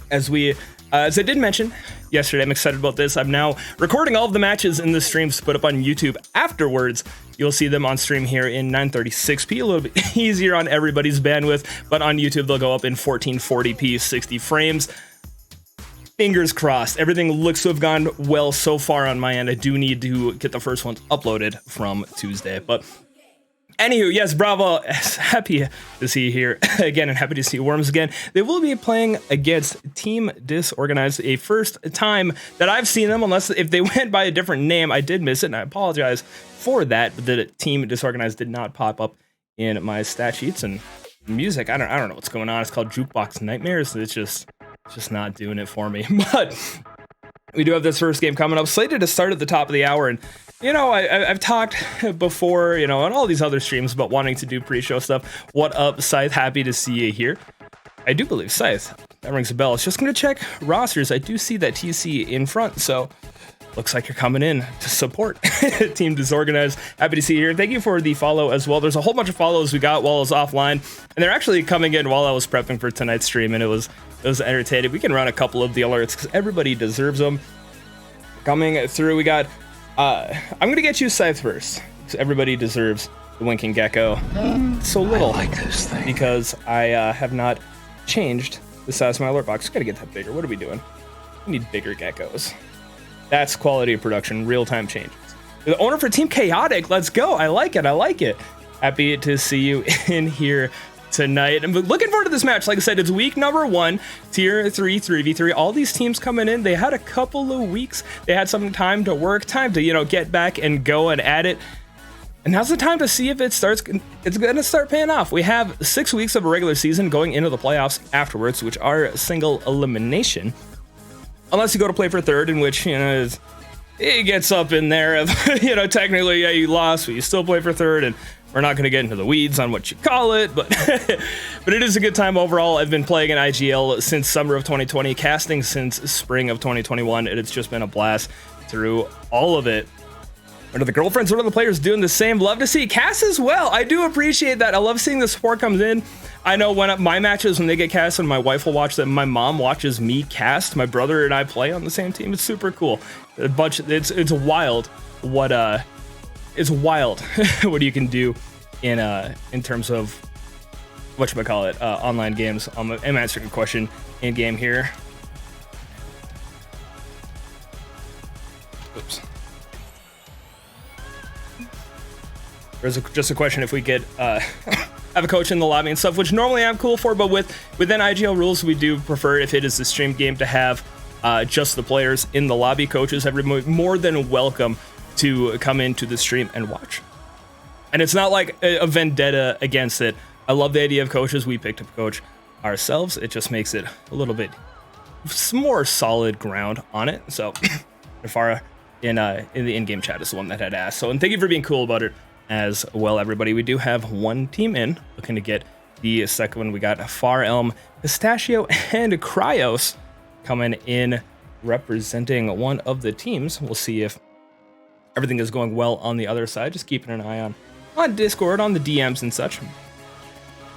As I did mention yesterday, I'm excited about this. I'm now recording all of the matches in the streams to put up on YouTube afterwards. You'll see them on stream here in 936p, a little bit easier on everybody's bandwidth, but on YouTube they'll go up in 1440p, 60 frames. Fingers crossed. Everything looks to have gone well so far on my end. I do need to get the first ones uploaded from Tuesday, but anywho, yes, Bravo, happy to see you here again, and happy to see Worms again. They will be playing against Team Disorganized, a first time that I've seen them, unless if they went by a different name. I did miss it, and I apologize for that. The Team Disorganized did not pop up in my stat sheets and music. I don't know what's going on. It's called Jukebox Nightmares. It's just not doing it for me. But we do have this first game coming up, slated to start at the top of the hour, and you know, I've talked before, you know, on all these other streams about wanting to do pre-show stuff. What up, Scythe? Happy to see you here. I do believe Scythe. That rings a bell. It's just going to check rosters. I do see that TC in front, so looks like you're coming in to support Team Disorganized. Happy to see you here. Thank you for the follow as well. There's a whole bunch of follows we got while I was offline, and they're actually coming in while I was prepping for tonight's stream, and it was entertaining. We can run a couple of the alerts because everybody deserves them. Coming through, we got I'm gonna get you Scythe first, because everybody deserves the Winking Gecko. So little, I like this thing, because I have not changed the size of my alert box. Gotta get that bigger. What are we doing? We need bigger geckos. That's quality of production, real-time changes. The owner for Team Chaotic, let's go. I like it. Happy to see you in here tonight. I'm looking forward to this match. Like I said, it's week number 1, tier 3, 3v3. All these teams coming in. They had a couple of weeks. They had some time to work, time to, you know, get back and go and at it. And now's the time to see if it's going to start paying off. We have 6 weeks of a regular season going into the playoffs afterwards, which are single elimination. Unless you go to play for third, in which, you know, it gets up in there of, you know, technically, yeah, you lost, but you still play for third, and we're not going to get into the weeds on what you call it, but but it is a good time overall. I've been playing in IGL since summer of 2020, casting since spring of 2021, and it's just been a blast through all of it. What are the girlfriends? What are the players doing the same? Love to see Cass as well. I do appreciate that. I love seeing the support comes in. I know when my matches, when they get cast, and my wife will watch them, my mom watches me cast. My brother and I play on the same team. It's super cool. It's wild what it's wild what you can do in terms of whatchamacallit, online games. I'm answering a question in game here. Oops. There's just a question if we could have a coach in the lobby and stuff, which normally I'm cool for, but within IGL rules, we do prefer, if it is a stream game, to have just the players in the lobby. Coaches, everybody more than welcome to come into the stream and watch. And it's not like a vendetta against it. I love the idea of coaches. We picked up a coach ourselves. It just makes it a little bit more solid ground on it. So Nefara in the in-game chat is the one that had asked. So, and thank you for being cool about it as well, everybody. We do have one team in, looking to get the second one. We got Far Elm, Pistachio, and Cryos coming in representing one of the teams. We'll see if everything is going well on the other side. Just keeping an eye on Discord, on the DMs and such.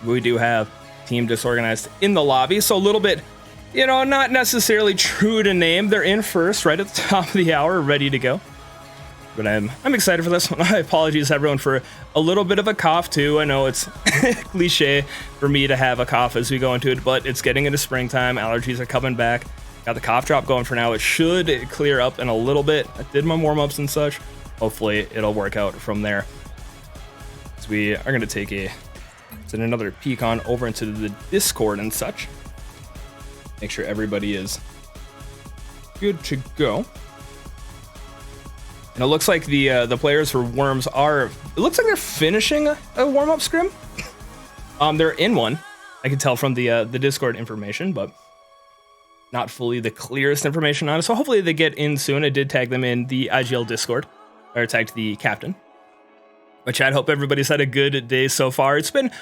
We do have Team Disorganized in the lobby, so a little bit, you know, not necessarily true to name. They're in first, right at the top of the hour, ready to go. But I'm excited for this one. My apologies, everyone, for a little bit of a cough, too. I know it's cliche for me to have a cough as we go into it, but it's getting into springtime. Allergies are coming back. Got the cough drop going for now. It should clear up in a little bit. I did my warm-ups and such. Hopefully, it'll work out from there. So we are going to take another peek on over into the Discord and such. Make sure everybody is good to go. And it looks like the players for Worms it looks like they're finishing a warm-up scrim. They're in one. I can tell from the Discord information, but not fully the clearest information on it. So hopefully they get in soon. I did tag them in the IGL Discord, or tagged the captain. But chat, hope everybody's had a good day so far. It's been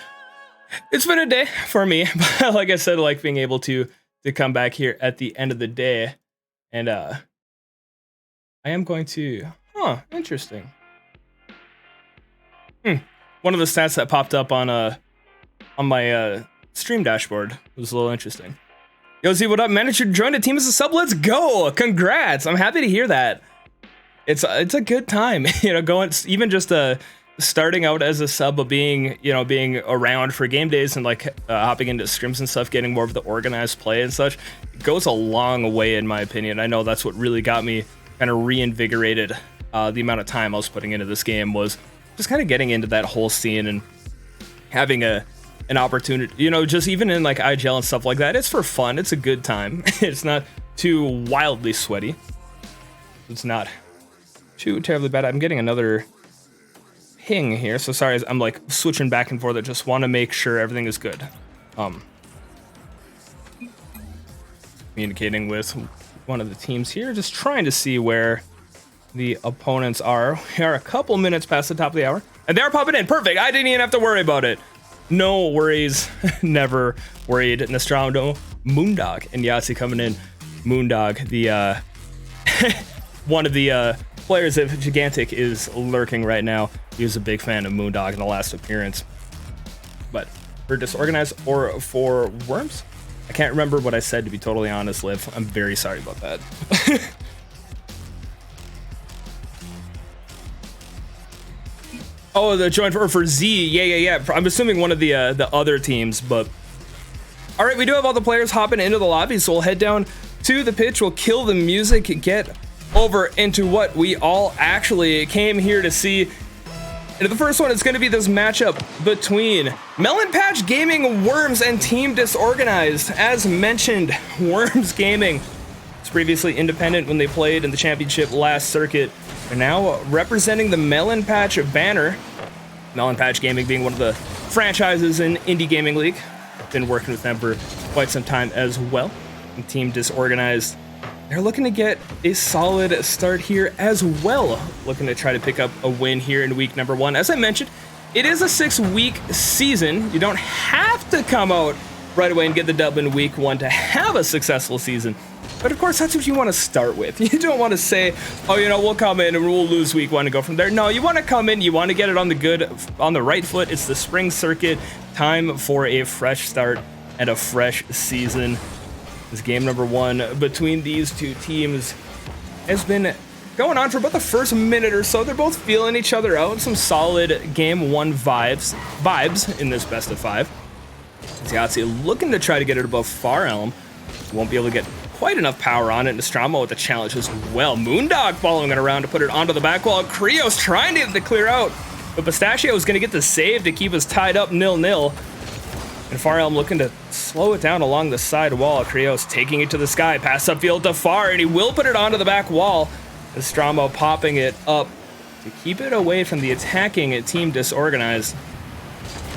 a day for me. But like I said, I like being able to come back here at the end of the day. And I am going to, interesting. One of the stats that popped up on my stream dashboard was a little interesting. Yo, Z, what up? Managed to join the team as a sub. Let's go. Congrats. I'm happy to hear that. It's a good time, you know, going even just starting out as a sub, but being around for game days and like hopping into streams and stuff, getting more of the organized play and such, it goes a long way in my opinion. I know that's what really got me kind of reinvigorated. The amount of time I was putting into this game was just kind of getting into that whole scene and having an opportunity, you know, just even in like IGL and stuff like that. It's for fun. It's a good time. It's not too wildly sweaty. It's not too terribly bad. I'm getting another ping here, so sorry, I'm like switching back and forth. I just want to make sure everything is good. Communicating with one of the teams here, just trying to see where the opponents are. We are a couple minutes past the top of the hour, and they're popping in. Perfect. I didn't even have to worry about it. No worries. Never worried. Nostromo, Moondog, and Yahtzee coming in. Moondog, the one of the players of Gigantic is lurking right now. He was a big fan of Moondog in the last appearance. But for Disorganized or for Worms, I can't remember what I said, to be totally honest, Liv. I'm very sorry about that. Oh, the join for Z. Yeah. I'm assuming one of the other teams, but all right, we do have all the players hopping into the lobby, so we'll head down to the pitch. We'll kill the music, get over into what we all actually came here to see. And the first one is going to be this matchup between Melon Patch Gaming, Worms, and Team Disorganized. As mentioned, Worms Gaming was previously independent when they played in the championship last circuit. They're now representing the Melon Patch banner. Melon Patch Gaming being one of the franchises in Indy Gaming League. Been working with them for quite some time as well. And Team Disorganized, they're looking to get a solid start here as well. Looking to try to pick up a win here in week number 1. As I mentioned, it is a 6-week season. You don't have to come out right away and get the dub in week 1 to have a successful season. But of course, that's what you want to start with. You don't want to say, oh, you know, we'll come in and we'll lose week 1 and go from there. No, you want to come in, you want to get it on the right foot. It's the spring circuit, time for a fresh start and a fresh season. This game number 1 between these two teams has been going on for about the first minute or so. They're both feeling each other out. Some solid game 1 vibes in this best of 5. Yahtzee looking to try to get it above Far Elm. Won't be able to get quite enough power on it. Nostromo with the challenge as well. Moondog following it around to put it onto the back wall. Krios trying to get the clear out, but Pistachio is going to get the save to keep us tied up 0-0. And Far Elm looking to slow it down along the side wall. Krios taking it to the sky, pass upfield to Far, and he will put it onto the back wall. Nostromo popping it up to keep it away from the attacking Team Disorganized.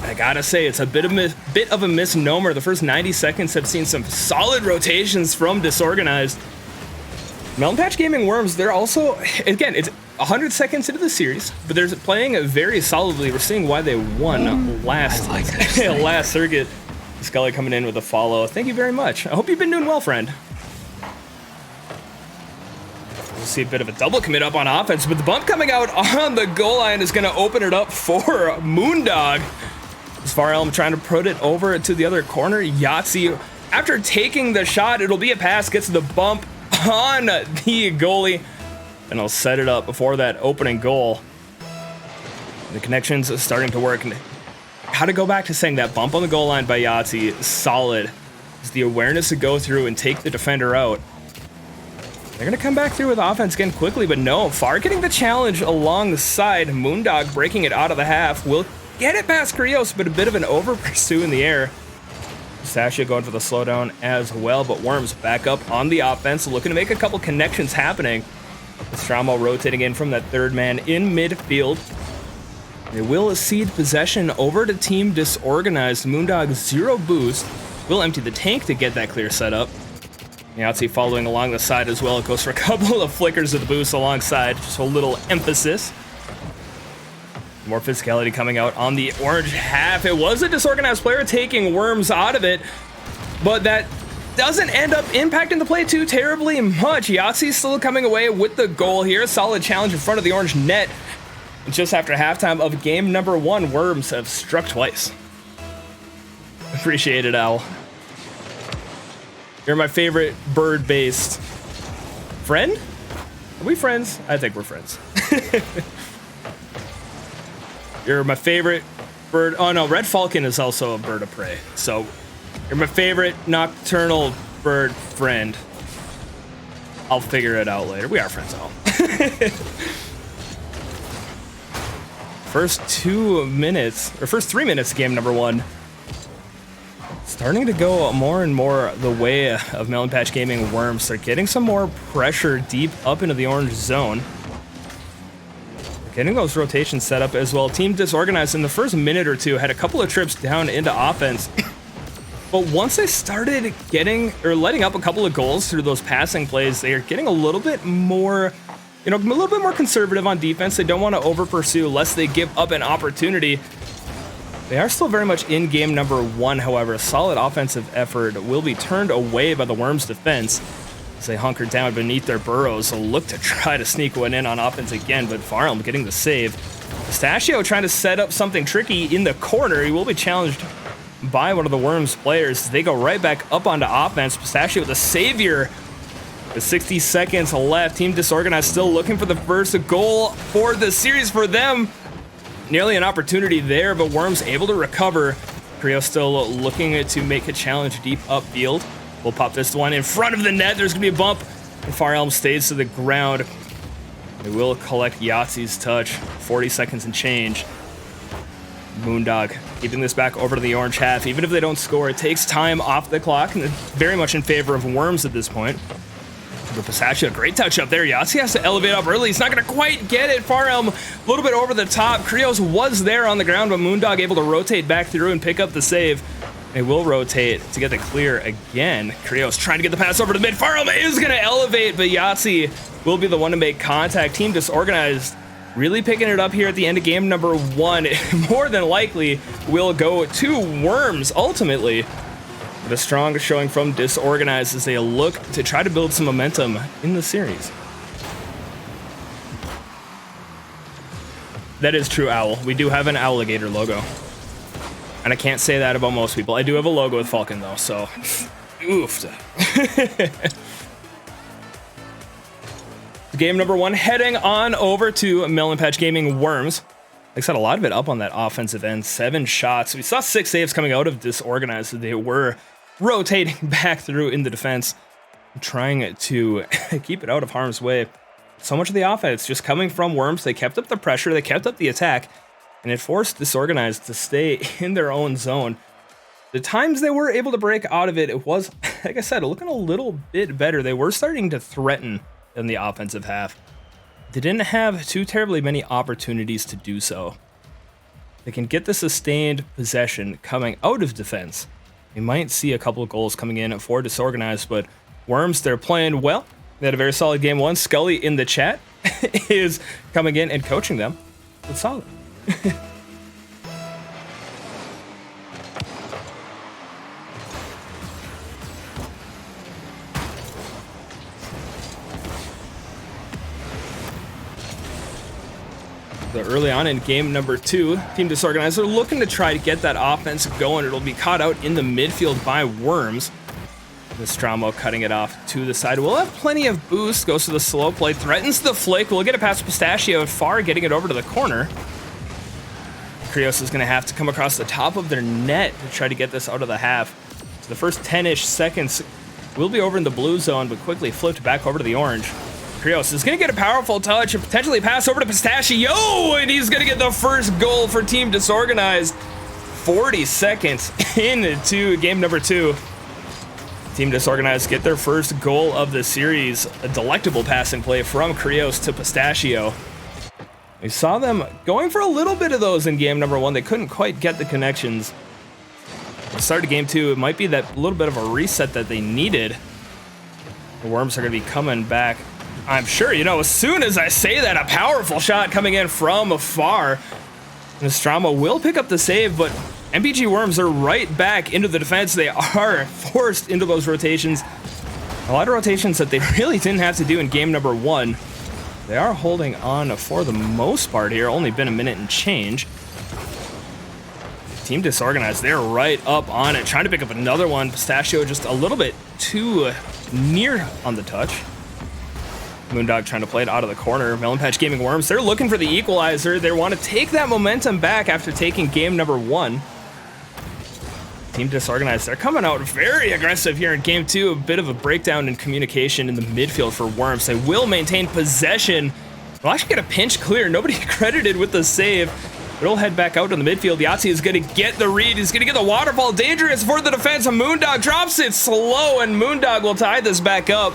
I gotta say, it's a bit of a misnomer. The first 90 seconds have seen some solid rotations from Disorganized. Melon Patch Gaming Worms, they're also, again, it's 100 seconds into the series, but they're playing very solidly. We're seeing why they won last circuit. Scully coming in with a follow. Thank you very much. I hope you've been doing well, friend. We'll see a bit of a double commit up on offense, but the bump coming out on the goal line is going to open it up for Moondog. As Far Elm trying to put it over to the other corner. Yahtzee, after taking the shot, it'll be a pass, gets the bump on the goalie, and he'll set it up before that opening goal. The connections are starting to work. How to go back to saying that bump on the goal line by Yahtzee, solid. It's the awareness to go through and take the defender out. They're going to come back through with offense again quickly, but no, Far getting the challenge along the side. Moondog breaking it out of the half. Will get it past Krios, but a bit of an over pursue in the air. Pistachio going for the slowdown as well, but Worms back up on the offense, looking to make a couple connections happening. Nostromo rotating in from that third man in midfield. They will cede possession over to Team Disorganized. Moondog 0 boost. Will empty the tank to get that clear setup. Yahtzee following along the side as well. It goes for a couple of flickers of the boost alongside, just a little emphasis. More physicality coming out on the orange half. It was a Disorganized player taking Worms out of it, but that doesn't end up impacting the play too terribly much. Yahtzee still coming away with the goal here. Solid challenge in front of the orange net. Just after halftime of game number 1, Worms have struck twice. Appreciate it, Al. You're my favorite bird-based friend? Are we friends? I think we're friends. You're my favorite bird. Oh no, red falcon is also a bird of prey. So you're my favorite nocturnal bird friend. I'll figure it out later. We are friends though. First 2 minutes, or first 3 minutes of game number 1. Starting to go more and more the way of Melon Patch Gaming Worms. They're getting some more pressure deep up into the orange zone. Getting those rotations set up as well. Team Disorganized in the first minute or two had a couple of trips down into offense. But once they started getting, or letting up a couple of goals through those passing plays, they are getting a little bit more, a little bit more conservative on defense. They don't want to over pursue lest they give up an opportunity. They are still very much in game number 1, however. A solid offensive effort will be turned away by the Worms defense as they hunker down beneath their burrows. They'll look to try to sneak one in on offense again, but Farnham getting the save. Pistachio trying to set up something tricky in the corner. He will be challenged by one of the Worms players. They go right back up onto offense. Pistachio the savior. With 60 seconds left, Team Disorganized still looking for the first goal for the series for them. Nearly an opportunity there, but Worms able to recover. Creo still looking to make a challenge deep upfield. We'll pop this one in front of the net. There's going to be a bump, and Fire Elm stays to the ground. They will collect Yahtzee's touch. 40 seconds and change. Moondog keeping this back over to the orange half. Even if they don't score, it takes time off the clock, and very much in favor of Worms at this point. But Pistachio, great touch up there. Yahtzee has to elevate up early. He's not going to quite get it. Far Elm a little bit over the top. Krios was there on the ground, but Moondog able to rotate back through and pick up the save. They will rotate to get the clear again. Krios trying to get the pass over to mid. Far Elm is going to elevate, but Yahtzee will be the one to make contact. Team Disorganized really picking it up here at the end of game number 1. More than likely will go to Worms ultimately. But a strong showing from Disorganized as they look to try to build some momentum in the series. That is true, Owl. We do have an alligator logo. And I can't say that about most people. I do have a logo with Falcon, though, so... Oof. Game number 1, heading on over to Melon Patch Gaming Worms. Like I said, a lot of it up on that offensive end. 7 shots. We saw 6 saves coming out of Disorganized. They were rotating back through in the defense, trying to keep it out of harm's way. So much of the offense just coming from Worms. They kept up the pressure, they kept up the attack, and it forced Disorganized to stay in their own zone. The times they were able to break out of it, it was, like I said, looking a little bit better. They were starting to threaten in the offensive half. They didn't have too terribly many opportunities to do so. They can get the sustained possession coming out of defense. We might see a couple of goals coming in for Disorganized, but Worms, they're playing well. They had a very solid game 1. Scully in the chat is coming in and coaching them. It's solid. So early on in game number 2, Team Disorganized are looking to try to get that offense going. It'll be caught out in the midfield by Worms. Nostromo cutting it off to the side. We'll have plenty of boost. Goes to the slow play. Threatens the flick. We'll get it past Pistachio. Far getting it over to the corner. Krios is going to have to come across the top of their net to try to get this out of the half. So the first 10-ish seconds will be over in the blue zone, but quickly flipped back over to the orange. Krios is going to get a powerful touch and potentially pass over to Pistachio, and he's going to get the first goal for Team Disorganized. 40 seconds into game number 2. Team Disorganized get their first goal of the series. A delectable passing play from Krios to Pistachio. We saw them going for a little bit of those in game number 1. They couldn't quite get the connections. At the start of game 2, it might be that little bit of a reset that they needed. The Worms are going to be coming back. I'm sure, as soon as I say that, a powerful shot coming in from afar. Nostromo will pick up the save, but MPG Worms are right back into the defense. They are forced into those rotations. A lot of rotations that they really didn't have to do in game number 1. They are holding on for the most part here. Only been a minute and change. Team Disorganized, they're right up on it, trying to pick up another one. Pistachio just a little bit too near on the touch. Moondog trying to play it out of the corner. Melon Patch Gaming Worms, they're looking for the equalizer. They want to take that momentum back after taking game number 1. Team Disorganized, they're coming out very aggressive here in game 2. A bit of a breakdown in communication in the midfield for Worms. They will maintain possession. They'll actually get a pinch clear. Nobody credited with the save. But it'll head back out in the midfield. Yahtzee is going to get the read. He's going to get the waterfall. Dangerous for the defense. Moondog drops it slow, and Moondog will tie this back up.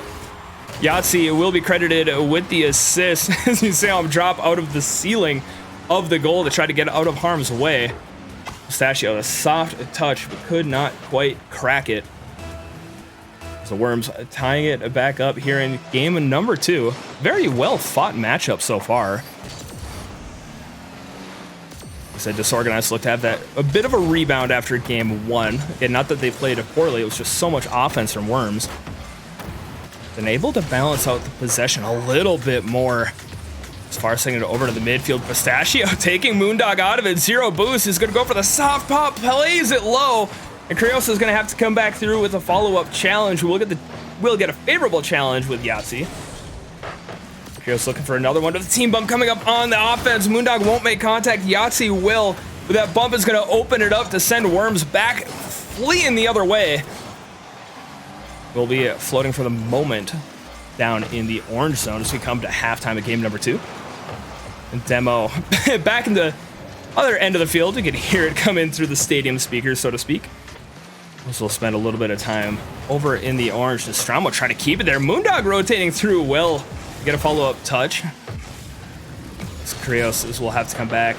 Yahtzee will be credited with the assist as you see him drop out of the ceiling of the goal to try to get out of harm's way. Pistachio, a soft touch, but could not quite crack it. So Worms tying it back up here in game number 2. Very well fought matchup so far. I said Disorganized looked to have that a bit of a rebound after game 1. Again, not that they played it poorly, it was just so much offense from Worms. Been able to balance out the possession a little bit more. As far as sending it over to the midfield, Pistachio taking Moondog out of it. 0 boost. He's going to go for the soft pop, plays it low. And Krios is going to have to come back through with a follow-up challenge. We'll get a favorable challenge with Yahtzee. Krios looking for another one to the team bump coming up on the offense. Moondog won't make contact. Yahtzee will. But that bump is going to open it up to send Worms back, fleeing the other way. We'll be floating for the moment down in the orange zone as we come to halftime of game number 2. And Demo back in the other end of the field. You can hear it come in through the stadium speakers, so to speak. We'll spend a little bit of time over in the orange. Nostromo trying to keep it there. Moondog rotating through well. Get a follow-up touch. Krios will have to come back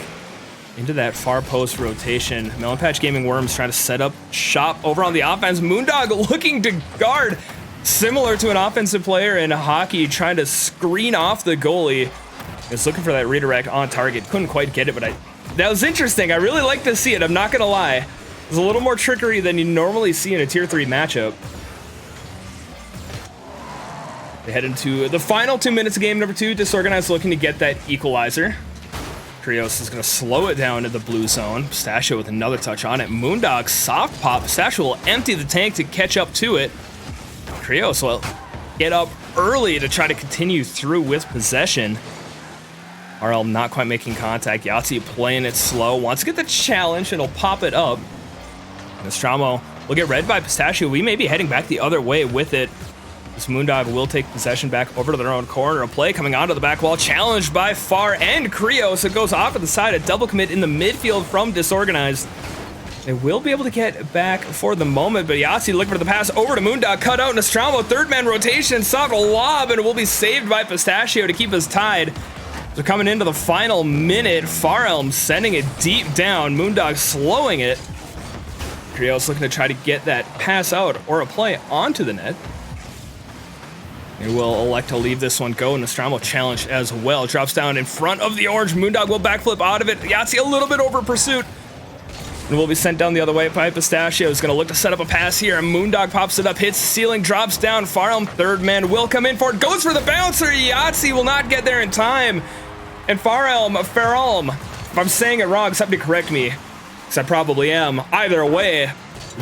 into that far post rotation. Melon Patch Gaming Worms trying to set up shop over on the offense. Moondog looking to guard, similar to an offensive player in hockey, trying to screen off the goalie. Is looking for that redirect on target. Couldn't quite get it, but that was interesting. I really like to see it. I'm not going to lie. There's a little more trickery than you normally see in a Tier 3 matchup. They head into the final 2 minutes of game number 2. Disorganized looking to get that equalizer. Krios is going to slow it down to the blue zone. Pistachio with another touch on it. Moondog soft pop. Pistachio will empty the tank to catch up to it. Krios will get up early to try to continue through with possession. RL not quite making contact. Yahtzee playing it slow. Wants to get the challenge and he'll pop it up. Nostromo will get read by Pistachio. We may be heading back the other way with it. This Moondog will take possession back over to their own corner. A play coming onto the back wall. Challenged by Far and Krios. It goes off to the side. A double commit in the midfield from Disorganized. They will be able to get back for the moment, but Yahtzee looking for the pass over to Moondog. Cut out Nostromo. Third man rotation. Soft lob, and it will be saved by Pistachio to keep us tied. So coming into the final minute, Farelm sending it deep down. Moondog slowing it. Krios looking to try to get that pass out or a play onto the net. They will elect to leave this one go. Nostromo challenged as well. Drops down in front of the orange. Moondog will backflip out of it. Yahtzee a little bit over pursuit. And will be sent down the other way by Pistachio. Is going to look to set up a pass here. And Moondog pops it up, hits ceiling, drops down. Farelm, third man will come in for it. Goes for the bouncer. Yahtzee will not get there in time. And Farelm, if I'm saying it wrong, somebody correct me, because I probably am. Either way,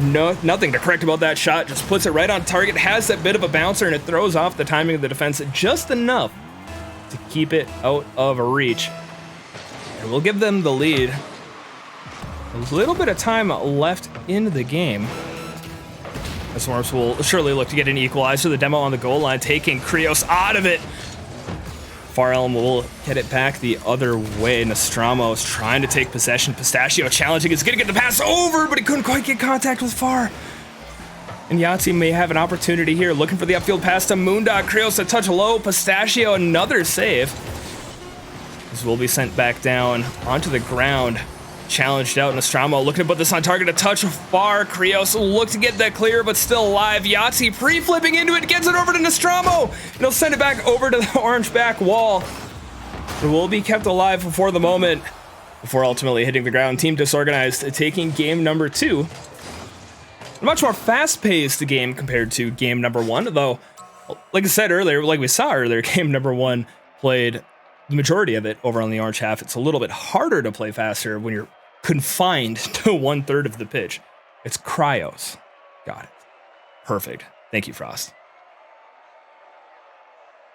nothing to correct about that shot. Just puts it right on target, has that bit of a bouncer, and it throws off the timing of the defense just enough to keep it out of reach. And we'll give them the lead. A little bit of time left in the game. As Worms will surely look to get an equalizer. The Demo on the goal line, taking Krios out of it. Farelm will get it back the other way. Nostromo is trying to take possession. Pistachio challenging. It's going to get the pass over, but he couldn't quite get contact with Far. And Yahtzee may have an opportunity here. Looking for the upfield pass to Moondog. Krios a touch low. Pistachio another save. This will be sent back down onto the ground. Challenged out. Nostromo looking to put this on target. A touch Far. Krios will look to get that clear, but still alive. Yahtzee pre-flipping into it. Gets it over to Nostromo. And he'll send it back over to the orange back wall. It will be kept alive for the moment before ultimately hitting the ground. Team Disorganized taking game number 2. A much more fast-paced game compared to game number 1, though, like I said earlier, like we saw earlier, game number 1 played the majority of it over on the orange half. It's a little bit harder to play faster when you're confined to 1/3 of the pitch. It's Cryos. Got it. Perfect. Thank you, Frost.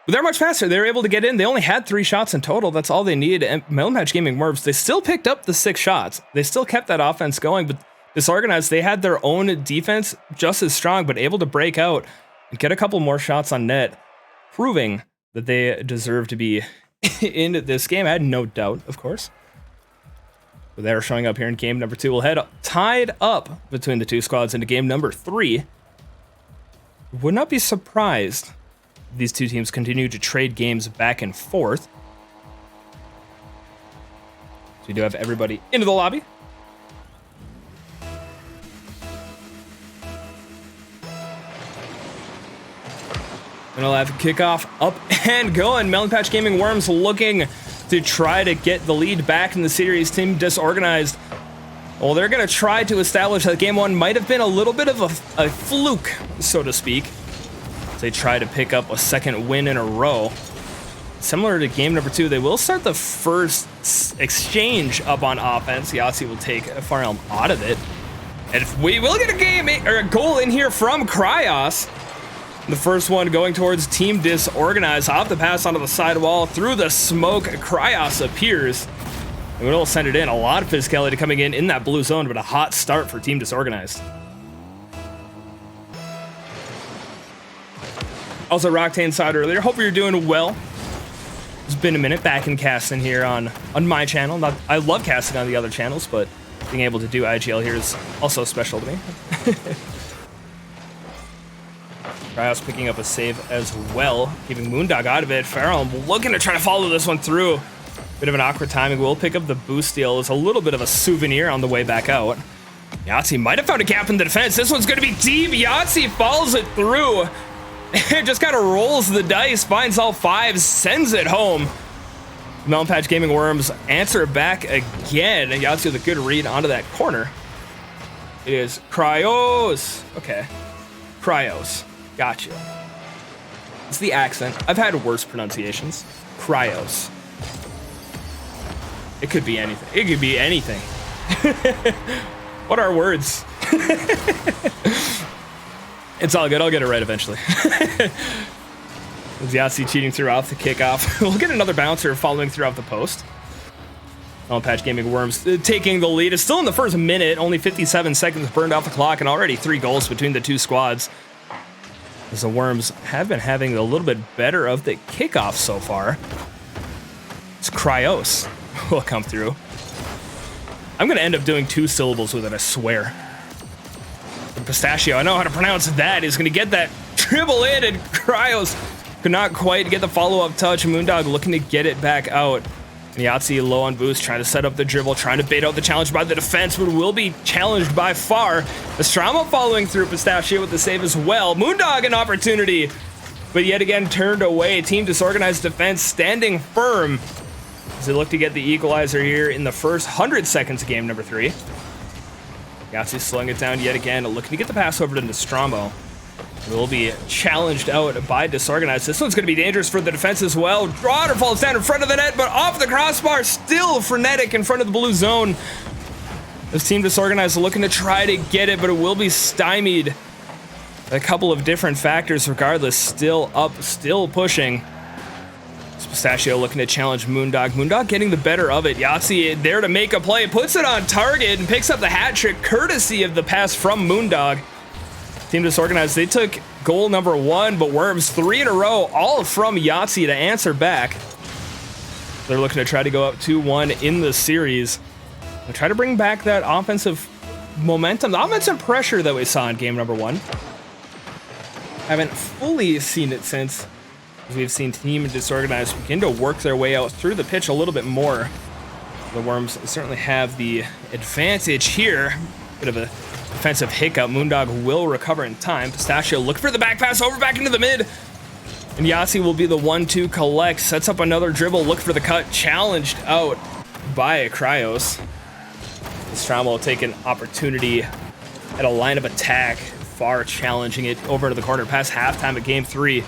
But they're much faster. They were able to get in. They only had 3 shots in total. That's all they needed. And Melonpatch Gaming Mervs, they still picked up the 6 shots. They still kept that offense going, but Disorganized, they had their own defense just as strong, but able to break out and get a couple more shots on net, proving that they deserve to be in this game. I had no doubt, of course. But they're showing up here in game number 2. We'll head tied up between the two squads into game number 3. Would not be surprised if these two teams continue to trade games back and forth. So we do have everybody into the lobby. And I'll have kickoff up and going. Melonpatch Gaming Worms looking to try to get the lead back in the series. Team Disorganized, well, they're going to try to establish that game 1 might have been a little bit of a fluke, so to speak. They try to pick up a second win in a row. Similar to game number 2, they will start the first exchange up on offense. Yahtzee will take Fire Elm out of it. And if we will get a goal in here from Cryos. The first one going towards Team Disorganized. Off the pass onto the sidewall. Through the smoke, Cryos appears. And we'll send it in. A lot of physicality coming in that blue zone, but a hot start for Team Disorganized. Also, Roctane saw it earlier. Hope you're doing well. It's been a minute back in casting here on my channel. I love casting on the other channels, but being able to do IGL here is also special to me. Cryos picking up a save as well, keeping Moondog out of it. Farrell looking to try to follow this one through. Bit of an awkward timing. We'll pick up the boost steal. It's a little bit of a souvenir on the way back out. Yahtzee might have found a gap in the defense. This one's going to be deep. Yahtzee follows it through. It just kind of rolls the dice, finds all 5, sends it home. Melonpatch Gaming Worms answer back again. Yahtzee with a good read onto that corner. It is Cryos. Okay. Cryos. Gotcha. It's the accent. I've had worse pronunciations. Cryos. It could be anything. It could be anything. What are words? It's all good. I'll get it right eventually. Yahtzee cheating throughout the kickoff. We'll get another bouncer following throughout the post. Melonpatch Gaming Worms taking the lead. It's still in the first minute. Only 57 seconds burned off the clock and already 3 goals between the two squads. As the Worms have been having a little bit better of the kickoff so far. It's Cryos will come through. I'm going to end up doing 2 syllables with it, I swear. Pistachio, I know how to pronounce that, is going to get that dribble in, and Cryos could not quite get the follow-up touch. Moondog looking to get it back out. And Yahtzee low on boost, trying to set up the dribble, trying to bait out the challenge by the defense, but will be challenged by far. Estrama following through. Pistachio with the save as well. Moondog an opportunity, but yet again turned away. Team Disorganized defense standing firm as they look to get the equalizer here in the first 100 seconds of game number 3. Yahtzee slowing it down yet again, looking to get the pass over to Nostromo. It will be challenged out by Disorganized. This one's going to be dangerous for the defense as well. Draughter falls down in front of the net, but off the crossbar, still frenetic in front of the blue zone. This Team Disorganized looking to try to get it, but it will be stymied. A couple of different factors regardless. Still up, still pushing. Pistachio looking to challenge Moondog. Moondog getting the better of it. Yahtzee there to make a play, puts it on target, and picks up the hat trick courtesy of the pass from Moondog. Team Disorganized, they took goal number 1, but Worms 3 in a row, all from Yahtzee to answer back. They're looking to try to go up 2-1 in the series. And try to bring back that offensive momentum, the offensive pressure that we saw in game number 1. Haven't fully seen it since. We've seen Team Disorganized begin to work their way out through the pitch a little bit more. The Worms certainly have the advantage here. Bit of a defensive hiccup. Moondog will recover in time. Pistachio look for the back pass over back into the mid. And Yahtzee will be the 1-2 collect. Sets up another dribble. Look for the cut. Challenged out by Cryos. Strom will take an opportunity at a line of attack. Far challenging it over to the corner past halftime of game 3.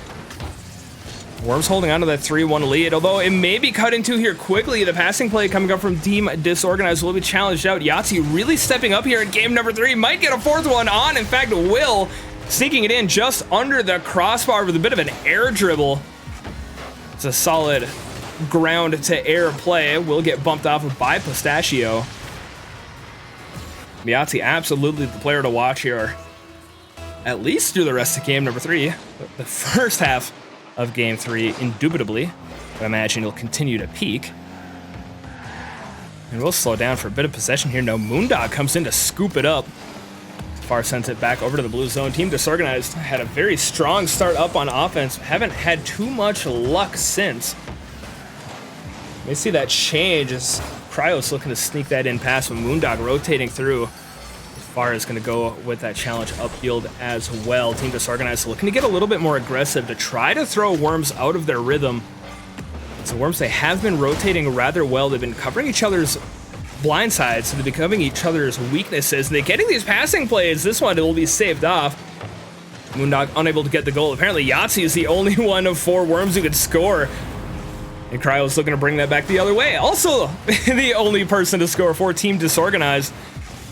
Worms holding on to that 3-1 lead, although it may be cut into here quickly. The passing play coming up from Team Disorganized will be challenged out. Yahtzee really stepping up here in game number 3. Might get a 4th one on. In fact, will. Sneaking it in just under the crossbar with a bit of an air dribble. It's a solid ground to air play. Will get bumped off by Pistachio. Yahtzee absolutely the player to watch here. At least through the rest of game number 3. The first half of game 3, indubitably. I imagine he'll continue to peak. And we'll slow down for a bit of possession here. No, Moondog comes in to scoop it up. Far sends it back over to the blue zone. Team Disorganized had a very strong start up on offense. Haven't had too much luck since. We see that change as Cryos looking to sneak that in past with Moondog rotating through. Far is going to go with that challenge upfield as well. Team Disorganized looking to get a little bit more aggressive to try to throw Worms out of their rhythm. So Worms, they have been rotating rather well. They've been covering each other's blind sides, so they're becoming each other's weaknesses. And they're getting these passing plays. This one will be saved off. Moondog unable to get the goal. Apparently Yahtzee is the only one of 4 Worms who could score. And Cryo's looking to bring that back the other way. Also the only person to score for Team Disorganized.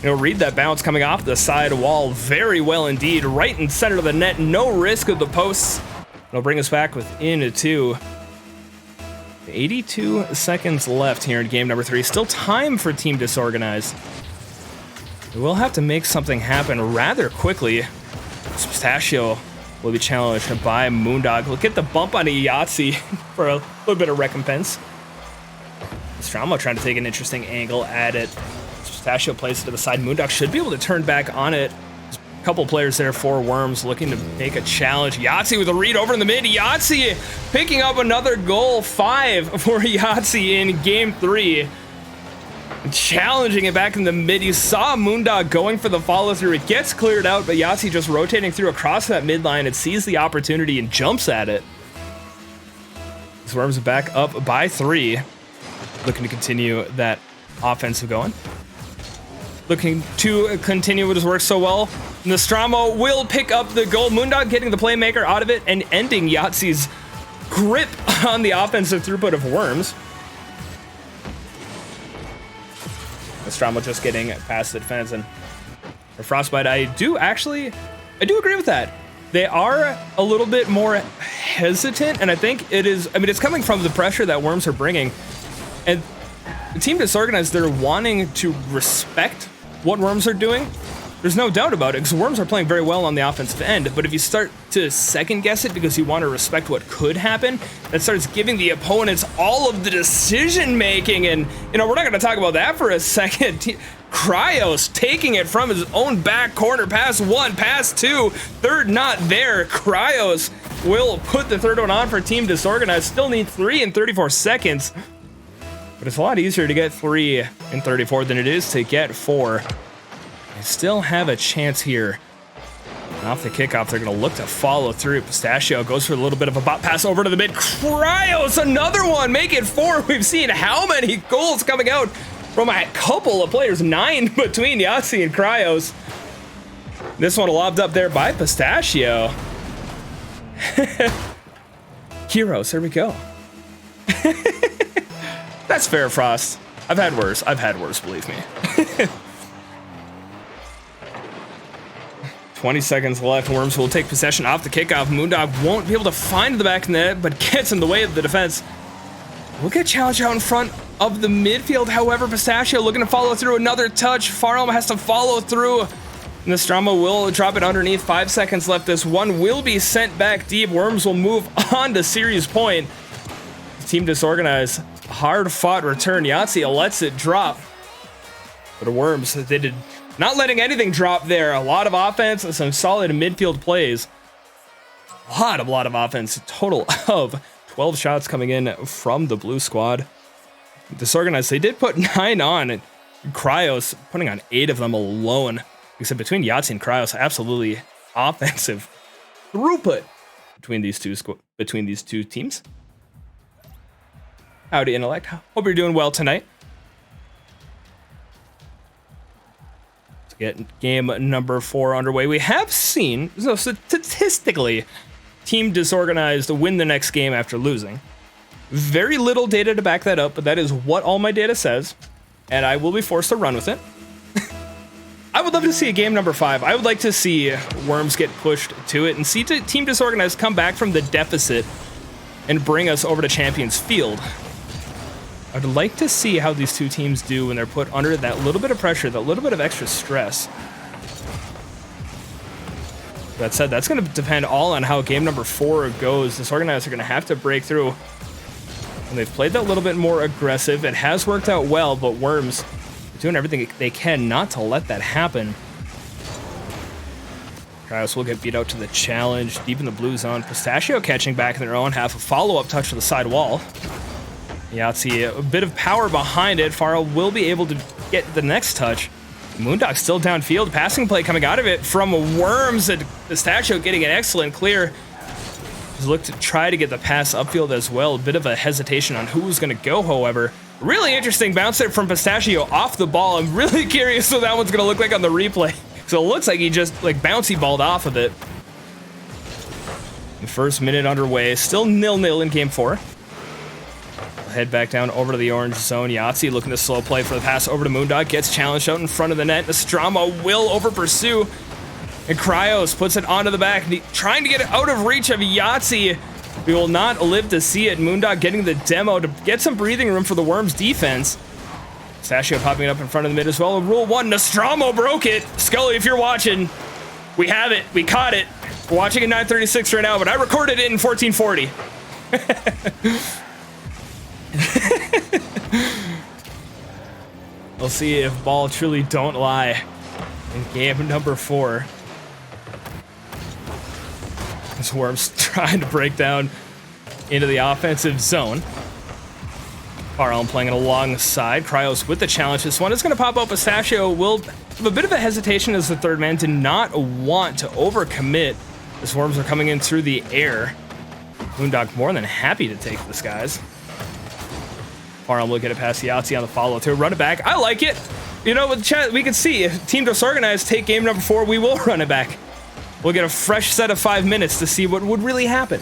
Read that bounce coming off the side wall very well indeed. Right in center of the net, no risk of the posts. It'll bring us back within 2. 82 seconds left here in game number 3. Still time for Team Disorganized. We'll have to make something happen rather quickly. Pistachio will be challenged by Moondog. We'll get the bump on a Yahtzee for a little bit of recompense. Stramo trying to take an interesting angle at it. Pistachio plays it to the side. Moondog should be able to turn back on it. There's a couple players there for Worms looking to make a challenge. Yahtzee with a read over in the mid. Yahtzee picking up another goal. 5 for Yahtzee in game 3. Challenging it back in the mid. You saw Moondog going for the follow through. It gets cleared out, but Yahtzee just rotating through across that midline. It sees the opportunity and jumps at it. This Worms are back up by 3. Looking to continue that offensive going. Looking to continue what has worked so well. Nostromo will pick up the goal. Moondog getting the playmaker out of it and ending Yahtzee's grip on the offensive throughput of Worms. Nostromo just getting past the defense. And for Frostbite, I do agree with that. They are a little bit more hesitant, and I think it's coming from the pressure that Worms are bringing. And the Team Disorganized, they're wanting to respect what Worms are doing. There's no doubt about it, because Worms are playing very well on the offensive end, but if you start to second guess it because you want to respect what could happen, that starts giving the opponents all of the decision making, and we're not going to talk about that for a second. Cryos taking it from his own back corner, pass 1, pass 2, third not there. Cryos will put the third one on for Team Disorganized. Still need 3 in 34 seconds. But it's a lot easier to get 3 in 34 than it is to get 4. They still have a chance here. And off the kickoff, they're going to look to follow through. Pistachio goes for a little bit of a bot pass over to the mid. Cryos, another one, make it 4. We've seen how many goals coming out from a couple of players. 9 between Yahtzee and Cryos. This one lobbed up there by Pistachio. Heroes, here we go. That's fair, Frost. I've had worse, believe me. 20 seconds left. Worms will take possession off the kickoff. Moondog won't be able to find the back net, but gets in the way of the defense. We'll get challenged out in front of the midfield. However, Pistachio looking to follow through. Another touch. Farnham has to follow through. Nostromo will drop it underneath. 5 seconds left. This one will be sent back deep. Worms will move on to series point. Team Disorganized. Hard-fought return. Yahtzee lets it drop. But the Worms, they did not letting anything drop there. A lot of offense and some solid midfield plays. A lot of offense. A total of 12 shots coming in from the blue squad. Disorganized, they did put 9 on. And Cryos putting on 8 of them alone. Except between Yahtzee and Cryos, absolutely offensive throughput between these two teams. Howdy, Intellect. Hope you're doing well tonight. Let's get game number 4 underway. We have seen, so statistically, Team Disorganized win the next game after losing. Very little data to back that up, but that is what all my data says, and I will be forced to run with it. I would love to see a game number 5. I would like to see Worms get pushed to it and see Team Disorganized come back from the deficit and bring us over to Champions Field. I'd like to see how these two teams do when they're put under that little bit of pressure, that little bit of extra stress. That said, that's going to depend all on how game number 4 goes. Disorganized are going to have to break through. And they've played that little bit more aggressive. It has worked out well, but Worms are doing everything they can not to let that happen. Cryos will get beat out to the challenge, deep in the blue zone. Pistachio catching back in their own half. A follow-up touch to the side wall. Yahtzee, a bit of power behind it. Farrell will be able to get the next touch. Moondog still downfield. Passing play coming out of it from Worms, and Pistachio getting an excellent clear. He's looked to try to get the pass upfield as well. A bit of a hesitation on who was going to go, however. Really interesting bounce there from Pistachio off the ball. I'm really curious what that one's going to look like on the replay. So it looks like he just like bouncy balled off of it. The first minute underway. Still 0-0 in game 4. Head back down over to the orange zone. Yahtzee looking to slow play for the pass over to Moondog. Gets challenged out in front of the net. Nostromo will over pursue. And Cryos puts it onto the back. Trying to get it out of reach of Yahtzee. We will not live to see it. Moondog getting the demo to get some breathing room for the Worms defense. Pistachio popping it up in front of the mid as well. Rule 1, Nostromo broke it. Scully, if you're watching, we have it. We caught it. We're watching at 9:36 right now, but I recorded it in 1440. We'll see if ball truly don't lie in game number 4. This Worms trying to break down into the offensive zone. Farrell playing it alongside. Cryos with the challenge. This one is going to pop up. Pistachio will have a bit of a hesitation as the third man to not want to overcommit. As Worms are coming in through the air. Moondog more than happy to take the skies. Farrell will get it past Yahtzee on the follow through. Run it back. I like it. You know, with the chat, we can see if Team Disorganized take game number 4, we will run it back. We'll get a fresh set of 5 minutes to see what would really happen.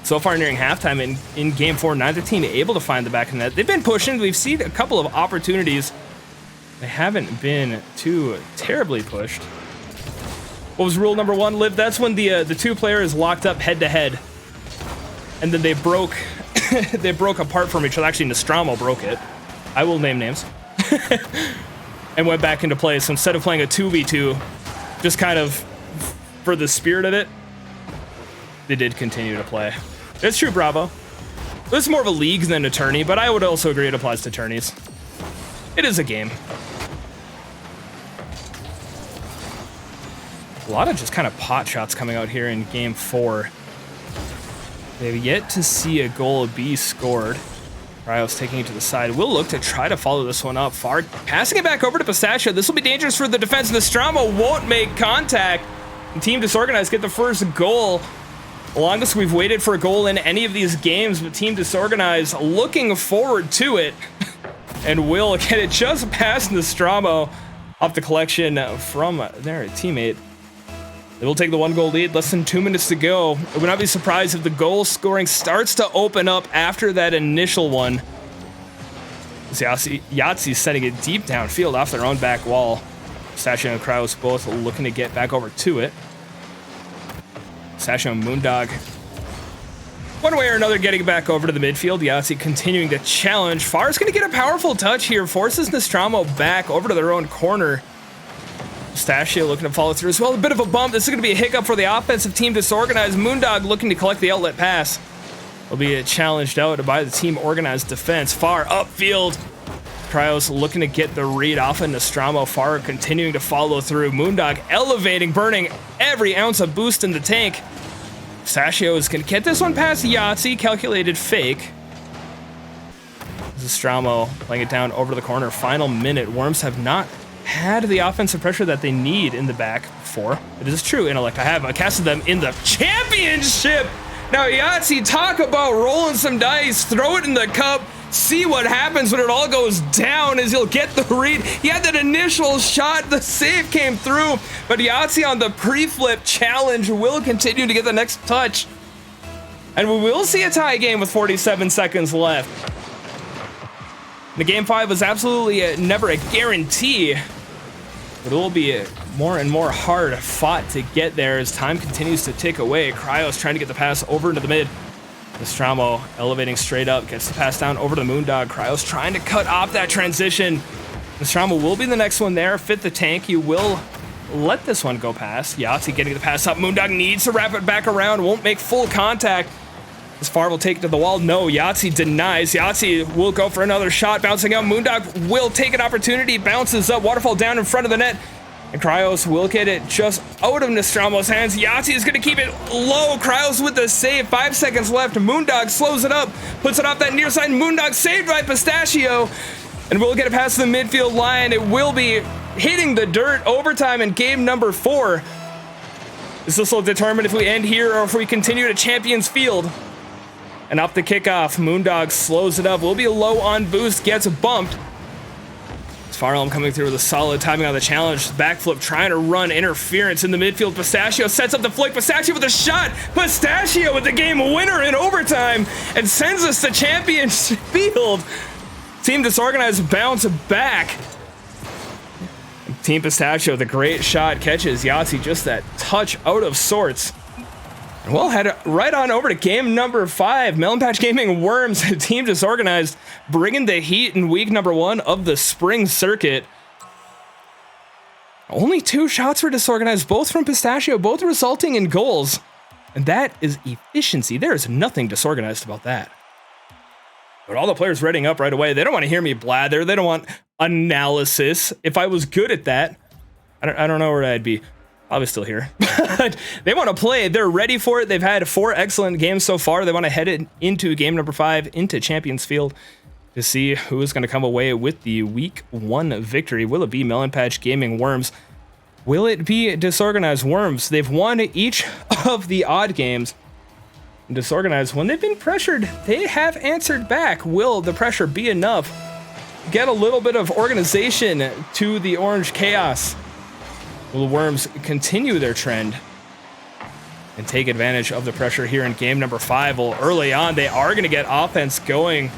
So far nearing halftime in game 4, neither team able to find the back of the net. They've been pushing. We've seen a couple of opportunities. They haven't been too terribly pushed. What was rule number 1, Liv? That's when the two players locked up head to head. And then they broke they broke apart from each other. Actually, Nostromo broke it. I will name names. And went back into play. So instead of playing a 2v2, just kind of for the spirit of it, they did continue to play. It's true, Bravo. This is more of a league than a tourney, but I would also agree it applies to tourneys. It is a game. A lot of just kind of pot shots coming out here in game 4. They've yet to see a goal be scored. Cryos taking it to the side. Will look to try to follow this one up. Far passing it back over to Pistachio. This will be dangerous for the defense. Nostromo won't make contact. And Team Disorganized get the first goal. The longest we've waited for a goal in any of these games, but Team Disorganized looking forward to it. And will get it just past Nostromo off the collection from their teammate. They will take the 1-goal lead. Less than 2 minutes to go. I would not be surprised if the goal scoring starts to open up after that initial one. Yahtzee setting it deep downfield off their own back wall. Pistachio and Cryos both looking to get back over to it. Pistachio and Moondog, one way or another, getting back over to the midfield. Yahtzee continuing to challenge. Far's going to get a powerful touch here. Forces Nostromo back over to their own corner. Pistachio looking to follow through as well. A bit of a bump. This is going to be a hiccup for the offensive Team Disorganized. Moondog looking to collect the outlet pass. Will be challenged out by the Team Organized defense. Far upfield. Cryos looking to get the read off of Nostromo. Far continuing to follow through. Moondog elevating, burning every ounce of boost in the tank. Pistachio is going to get this one past Yahtzee. Calculated fake. Nostromo playing it down over to the corner. Final minute. Worms have not had the offensive pressure that they need in the back before. It is true, Intellect. I have casted them in the championship. Now, Yahtzee, talk about rolling some dice. Throw it in the cup. see what happens when it all goes down as he'll get the read. He had that initial shot, the save came through, but Yahtzee on the pre-flip challenge will continue to get the next touch. And we will see a tie game with 47 seconds left. The game 5 was absolutely never a guarantee, but it will be more and more hard fought to get there as time continues to tick away. Cryos trying to get the pass over into the mid. Nostromo elevating straight up, gets the pass down over to Moondog. Cryos trying to cut off that transition. Nostromo will be the next one there. Fit the tank. You will let this one go past. Yahtzee getting the pass up. Moondog needs to wrap it back around. Won't make full contact. As far will take it to the wall. No, Yahtzee denies. Yahtzee will go for another shot. Bouncing up. Moondog will take an opportunity. Bounces up. Waterfall down in front of the net. And Cryos will get it just out of Nostromo's hands. Yahtzee is going to keep it low. Cryos with the save. 5 seconds left. Moondog slows it up. Puts it off that near side. Moondog saved by Pistachio. And we'll get it past the midfield line. It will be hitting the dirt. Overtime in game number 4. This will determine if we end here or if we continue to Champions Field. And up the kickoff, Moondog slows it up. Will be low on boost, gets bumped. Farnham coming through with a solid timing on the challenge. Backflip trying to run interference in the midfield. Pistachio sets up the flick. Pistachio with a shot. Pistachio with the game winner in overtime and sends us to Champions Field. Team Disorganized bounce back. Team Pistachio, the great shot, catches Yahtzee just that touch out of sorts. And we'll head right on over to game number 5. Melon Patch Gaming Worms, Team Disorganized, bringing the heat in week number 1 of the spring circuit. Only 2 shots for Disorganized, both from Pistachio, both resulting in goals. And that is efficiency. There is nothing disorganized about that. But all the players readying up right away. They don't want to hear me blather. They don't want analysis. If I was good at that, I don't know where I'd be. Probably still here. They want to play. They're ready for it. They've had 4 excellent games so far. They want to head it into game number 5, into Champions Field, to see who is going to come away with the week 1 victory. Will it be Melon Patch Gaming Worms? Will it be Disorganized Worms? They've won each of the odd games. Disorganized, when they've been pressured, they have answered back. Will the pressure be enough? Get a little bit of organization to the Orange Chaos. Will the Worms continue their trend and take advantage of the pressure here in game number 5? Well, early on, they are going to get offense going.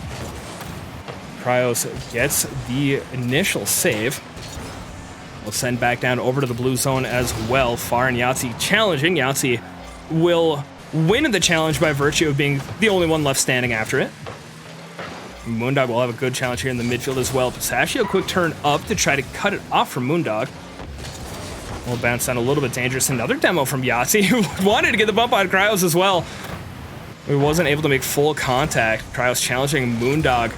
Cryos gets the initial save. We'll send back down over to the blue zone as well. Far and Yahtzee challenging. Yahtzee will win the challenge by virtue of being the only one left standing after it. Moondog will have a good challenge here in the midfield as well. Pistachio, quick turn up to try to cut it off from Moondog. We'll bounce down a little bit dangerous. Another demo from Yahtzee, who wanted to get the bump on Cryos as well. He wasn't able to make full contact. Cryos challenging Moondog.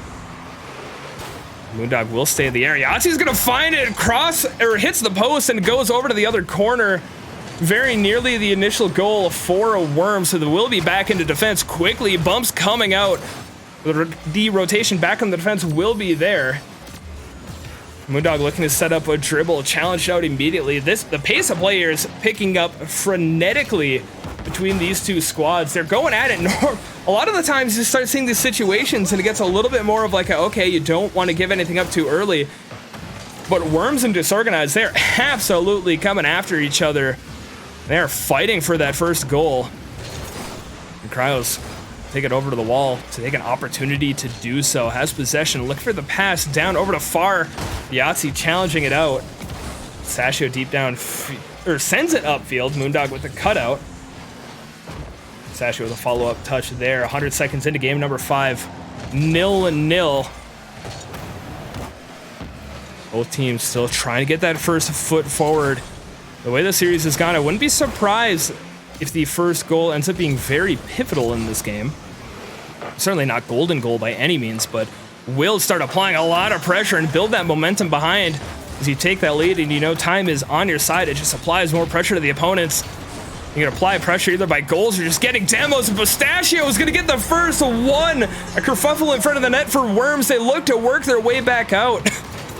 Moondog will stay in the air. Yahtzee's gonna find it, hits the post and goes over to the other corner. Very nearly the initial goal for a Worm, so they will be back into defense quickly. Bumps coming out. The rotation back on the defense will be there. Moondog looking to set up a dribble, challenged out immediately. The pace of play is picking up frenetically between these two squads. They're going at it. A lot of the times you start seeing these situations and it gets a little bit more of like, okay, you don't want to give anything up too early. But Worms and Disorganized, they're absolutely coming after each other. They're fighting for that first goal. And Cryos take it over to the wall to take an opportunity to do so. Has possession, look for the pass down over to Far. Yahtzee challenging it out. Pistachio deep down, sends it upfield. Moondog with the cutout. Pistachio with a follow-up touch there. 100 seconds into game number 5. 0-0. Both teams still trying to get that first foot forward. The way the series has gone, I wouldn't be surprised if the first goal ends up being very pivotal in this game. Certainly not golden goal by any means, but will start applying a lot of pressure and build that momentum behind as you take that lead and you know time is on your side. It just applies more pressure to the opponents. You can apply pressure either by goals or just getting demos, and Pistachio is going to get the first one. A kerfuffle in front of the net for Worms. They look to work their way back out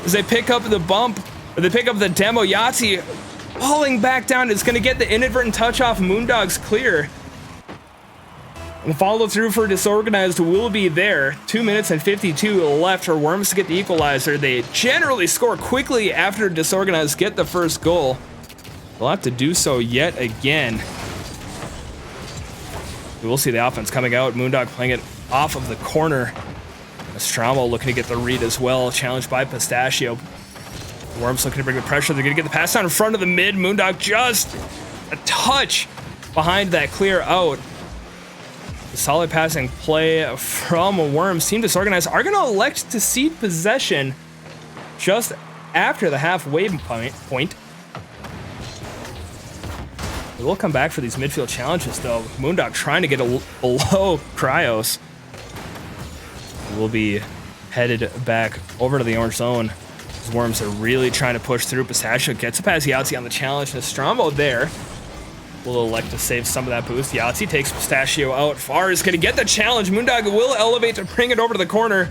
as they pick up the bump, or they pick up the demo. Yahtzee falling back down. It's going to get the inadvertent touch off Moondog's clear. The follow through for Disorganized will be there. 2 minutes and 52 left for Worms to get the equalizer. They generally score quickly after Disorganized get the first goal. They'll have to do so yet again. We will see the offense coming out. Moondog playing it off of the corner. Nostromo looking to get the read as well. Challenged by Pistachio. Worms looking to bring the pressure. They're going to get the pass down in front of the mid. Moondog just a touch behind that clear out. The solid passing play from Worms. Team Disorganized are going to elect to cede possession just after the halfway point. We will come back for these midfield challenges, though. Moondog trying to get below Cryos. We'll be headed back over to the orange zone. These Worms are really trying to push through. Pistachio gets a pass Yahtzee on the challenge. Nostromo there will elect to save some of that boost. Yahtzee takes Pistachio out. Far is going to get the challenge. Moondog will elevate to bring it over to the corner.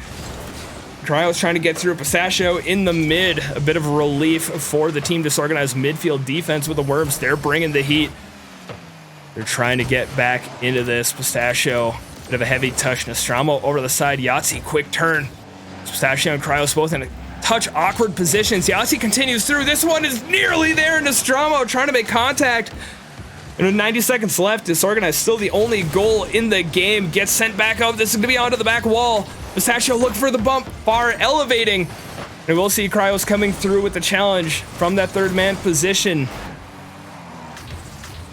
Cryos trying to get through. Pistachio in the mid. A bit of relief for the Team Disorganized midfield defense with the Worms. They're bringing the heat. They're trying to get back into this. Pistachio, bit of a heavy touch. Nostromo over the side. Yahtzee, quick turn. Pistachio and Cryos both in a touch awkward positions. Yahtzee continues through. This one is nearly there. Nostromo trying to make contact. And with 90 seconds left, Disorganized still the only goal in the game. Gets sent back up. This is going to be onto the back wall. Pistachio look for the bump. Far elevating. And we'll see Cryos coming through with the challenge from that third man position.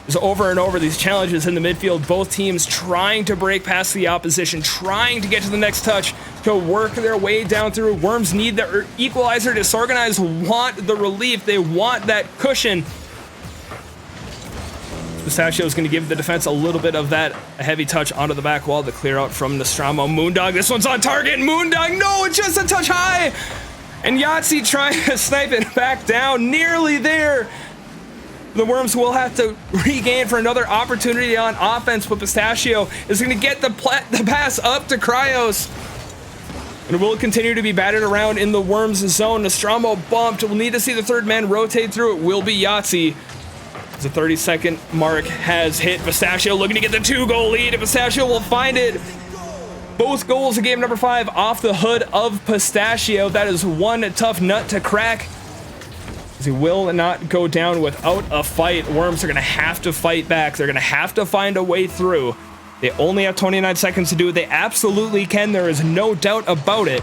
Just over and over these challenges in the midfield. Both teams trying to break past the opposition, trying to get to the next touch, to work their way down through. Worms need the equalizer. Disorganized want the relief. They want that cushion. Pistachio is going to give the defense a little bit of that, a heavy touch onto the back wall to clear out from Nostromo. Moondog, this one's on target. Moondog, no, it's just a touch high. And Yahtzee trying to snipe it back down, nearly there. The Worms will have to regain for another opportunity on offense, but Pistachio is going to get the pass up to Cryos. And will continue to be battered around in the Worms zone. Nostromo bumped. We'll need to see the third man rotate through. It will be Yahtzee. The 30-second mark has hit. Pistachio looking to get the 2-goal lead, and Pistachio will find it. Both goals in game number 5 off the hood of Pistachio. That is one tough nut to crack. He will not go down without a fight. Worms are going to have to fight back. They're going to have to find a way through. They only have 29 seconds to do it. They absolutely can. There is no doubt about it.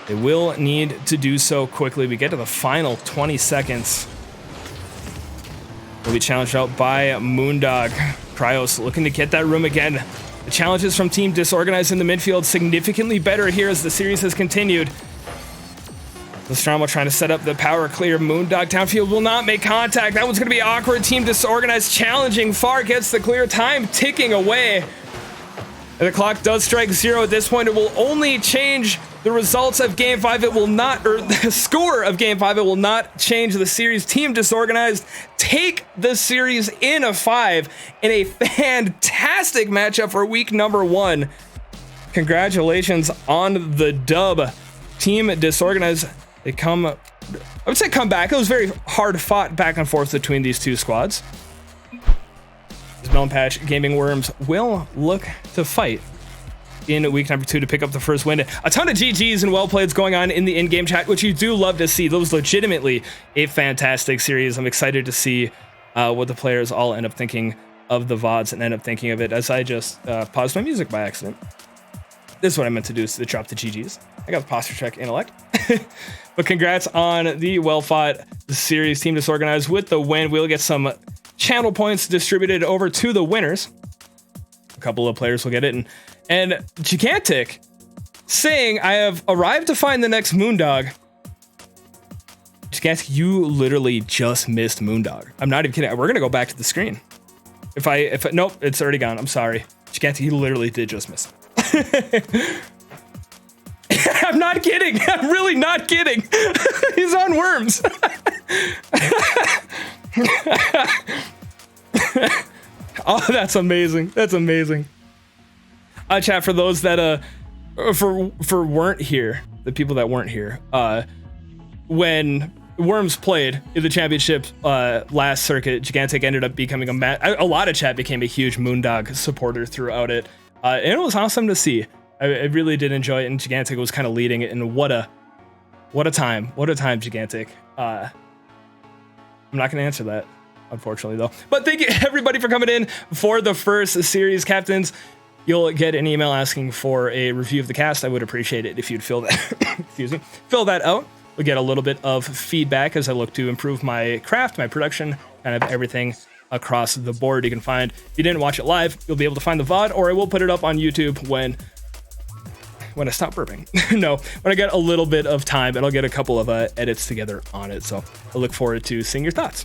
They will need to do so quickly. We get to the final 20 seconds. Will be challenged out by Moondog. Cryos looking to get that room again. The challenges from Team Disorganized in the midfield significantly better here as the series has continued. Nostromo trying to set up the power clear. Moondog downfield will not make contact. That one's going to be awkward. Team Disorganized challenging. Far gets the clear. Time ticking away. And the clock does strike 0 at this point. It will only change the results of Game 5. It will not, or the score of Game 5. It will not change the series. Team Disorganized take the series in a 5 in a fantastic matchup for week number 1. Congratulations on the dub. Team Disorganized, they come back. It was very hard fought back and forth between these two squads. Melon Patch Gaming Worms will look to fight in week number 2 to pick up the first win. A ton of GGs and well plays going on in the in-game chat, which you do love to see. Those legitimately a fantastic series. I'm excited to see what the players all end up thinking of the VODs and end up thinking of it as I just paused my music by accident. This is what I meant to do, is to drop the GGs. I got the posture check intellect. But congrats on the well-fought series. Team Disorganized with the win. We'll get some channel points distributed over to the winners. A couple of players will get it. And Gigantic saying, I have arrived to find the next Moondog. Gigantic, you literally just missed Moondog. I'm not even kidding. We're going to go back to the screen. Nope, it's already gone. I'm sorry. Gigantic, you literally did just miss it. I'm not kidding. I'm really not kidding. He's on Worms. Oh, that's amazing. That's amazing. Chat, for those that for weren't here, the people that weren't here, when Worms played in the championship last circuit. Gigantic ended up becoming a lot of chat became a huge Moondog supporter throughout it. And it was awesome to see. I really did enjoy it, and Gigantic was kind of leading it, and what a time, Gigantic. I'm not going to answer that, unfortunately, though. But thank you, everybody, for coming in for the first series, captains. You'll get an email asking for a review of the cast. I would appreciate it if you'd fill that, fill that out. We'll get a little bit of feedback as I look to improve my craft, my production, kind of everything across the board. You can find, if you didn't watch it live, you'll be able to find the VOD, or I will put it up on YouTube when I stop burping. No, when I get a little bit of time, and I'll get a couple of edits together on it. So I look forward to seeing your thoughts.